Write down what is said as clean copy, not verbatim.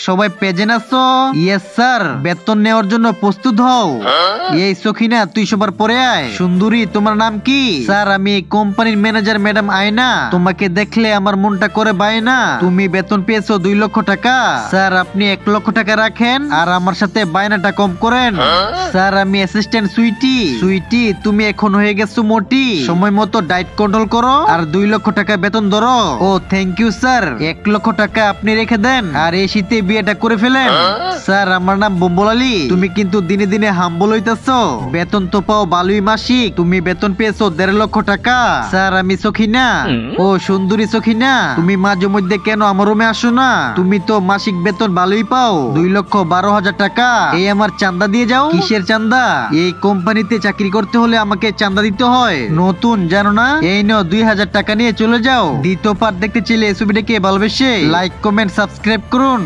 সবাই প্রেজেন্ট আছো? Yes sir. বেতন নেওয়ার জন্য প্রস্তুত হও। এই সখিনা, তুই সবার পরে আয়। সুন্দরী, তোমার নাম কি? স্যার, আমি এই কোম্পানির ম্যানেজার ম্যাডাম আয়না। তোমাকে দেখলে আমার মনটা করে বায়না। তুমি বেতন পেয়েছো 2 লক্ষ টাকা। স্যার, আপনি 1 লক্ষ টাকা রাখেন আর আমার সাথে বায়নাটা কম করেন। স্যার, আমি অ্যাসিস্ট্যান্ট সুইটি। সুইটি, তুমি এখন হয়ে গেছো মোটি। সময় মতো ডায়েট কন্ট্রোল করো আর 2 লক্ষ টাকা বেতন ধরো। ও থ্যাংক ইউ স্যার। 1 লক্ষ টাকা আপনি রেখে দেন আর এই শীতে বিয়েটা করে ফেলেন। স্যার, আমার নাম বম্বল আলী। তুমি কিন্তু দিনে দিনে হাম্বল হইতেছো। বেতন তো পাও ভালোই মাসিক। তুমি বেতন পেয়েছো 1.5 লক্ষ টাকা। স্যার, আমি সখিনা। ও সুন্দরী সখিনা, তুমি মাঝে মধ্যে কেন আমার রুমে আসো না? তুমি তো মাসিক বেতন ভালোই পাও, 2,12,000 টাকা। এই আমার চান্দা দিয়ে যাও। কিসের চান্দা? এই কোম্পানিতে চাকরি করতে হলে আমাকে চান্দা দিতে হয়। নতুন জানো না? এই নাও 2,000 টাকা নিয়ে চলে যাও। দ্বিতীয় পার্ট দেখতে চাইলে ছবিটাকে ভালোবেসে লাইক কমেন্ট সাবস্ক্রাইব করুন।